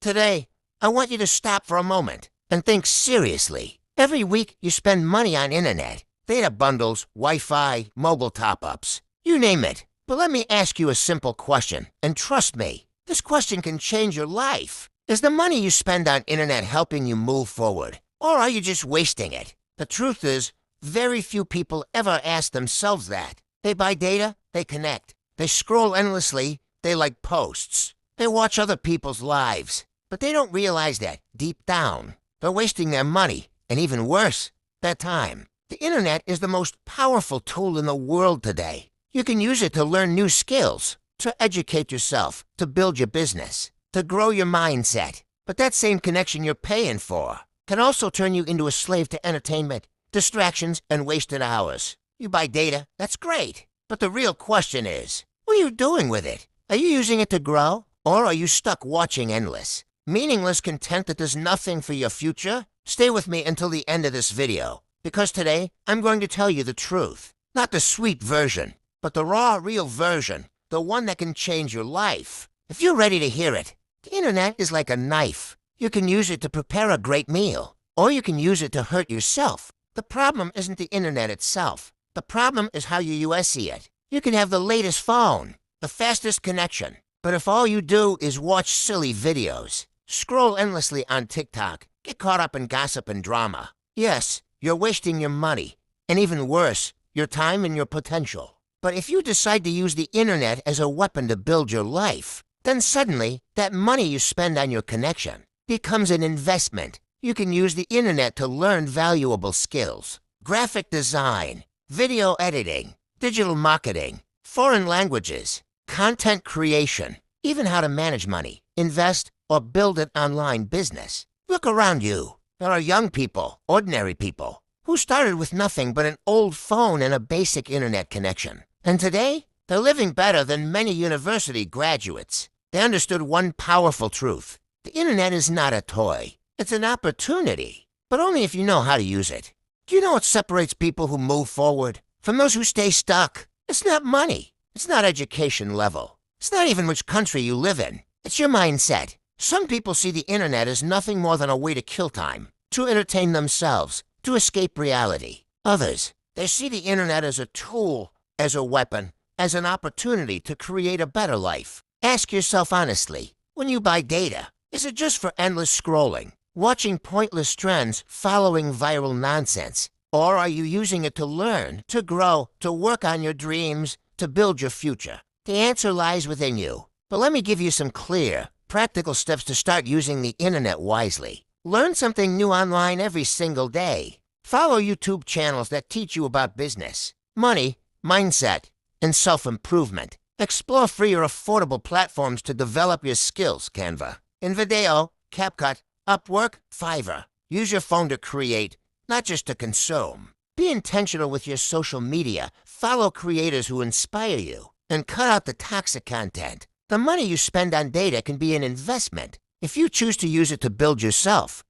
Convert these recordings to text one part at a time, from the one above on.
Today, I want you to stop for a moment and think seriously. Every week, you spend money on internet, data bundles, Wi-Fi, mobile top-ups, you name it. But let me ask you a simple question, and trust me, this question can change your life. Is the money you spend on internet helping you move forward, or are you just wasting it? The truth is, very few people ever ask themselves that. They buy data, they connect. They scroll endlessly, they like posts. They watch other people's lives. But they don't realize that, deep down, they're wasting their money, and even worse, their time. The internet is the most powerful tool in the world today. You can use it to learn new skills, to educate yourself, to build your business, to grow your mindset. But that same connection you're paying for can also turn you into a slave to entertainment, distractions, and wasted hours. You buy data, that's great. But the real question is, what are you doing with it? Are you using it to grow, or are you stuck watching endless, meaningless content that does nothing for your future? Stay with me until the end of this video, because today I'm going to tell you the truth. Not the sweet version, but the raw, real version, the one that can change your life. If you're ready to hear it, the internet is like a knife. You can use it to prepare a great meal, or you can use it to hurt yourself. The problem isn't the internet itself. The problem is how you see it. You can have the latest phone, the fastest connection, but if all you do is watch silly videos, scroll endlessly on TikTok, get caught up in gossip and drama, yes, you're wasting your money, and even worse, your time and your potential. But if you decide to use the internet as a weapon to build your life, then suddenly that money you spend on your connection becomes an investment. You can use the internet to learn valuable skills: graphic design, video editing, digital marketing, foreign languages, content creation, even how to manage money, invest, or build an online business. Look around you. There are young people, ordinary people, who started with nothing but an old phone and a basic internet connection. And today, they're living better than many university graduates. They understood one powerful truth. The internet is not a toy. It's an opportunity, but only if you know how to use it. Do you know what separates people who move forward from those who stay stuck? It's not money. It's not education level. It's not even which country you live in. It's your mindset. Some people see the internet as nothing more than a way to kill time, to entertain themselves, to escape reality. Others, they see the internet as a tool, as a weapon, as an opportunity to create a better life. Ask yourself honestly, when you buy data, is it just for endless scrolling, watching pointless trends, following viral nonsense? Or are you using it to learn, to grow, to work on your dreams, to build your future? The answer lies within you. But let me give you some clear, practical steps to start using the internet wisely. Learn something new online every single day. Follow YouTube channels that teach you about business, money, mindset, and self-improvement. Explore free or affordable platforms to develop your skills: Canva, InVideo, CapCut, Upwork, Fiverr. Use your phone to create, not just to consume. Be intentional with your social media. Follow creators who inspire you, and cut out the toxic content. The money you spend on data can be an investment if you choose to use it to build yourself.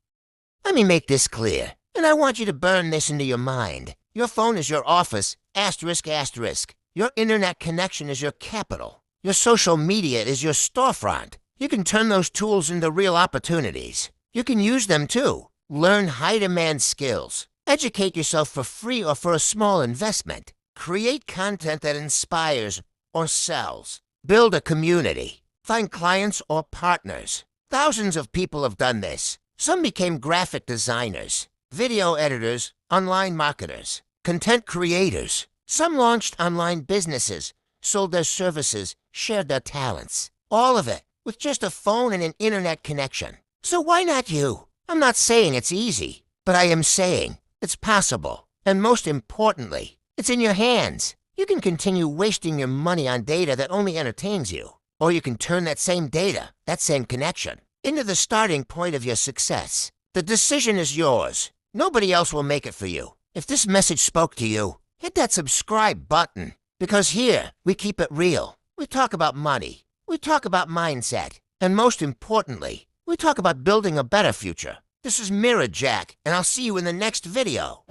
Let me make this clear, and I want you to burn this into your mind. Your phone is your office, asterisk, asterisk. Your internet connection is your capital. Your social media is your storefront. You can turn those tools into real opportunities. You can use them too. Learn high-demand skills. Educate yourself for free or for a small investment. Create content that inspires or sells. Build a community. Find clients or partners. Thousands of people have done this. Some became graphic designers, video editors, online marketers, content creators. Some launched online businesses, sold their services, shared their talents. All of it with just a phone and an internet connection. So why not you? I'm not saying it's easy, but I am saying it's possible. And most importantly, it's in your hands. You can continue wasting your money on data that only entertains you. Or you can turn that same data, that same connection, into the starting point of your success. The decision is yours. Nobody else will make it for you. If this message spoke to you, hit that subscribe button. Because here, we keep it real. We talk about money. We talk about mindset. And most importantly, we talk about building a better future. This is Mirror Jack, and I'll see you in the next video.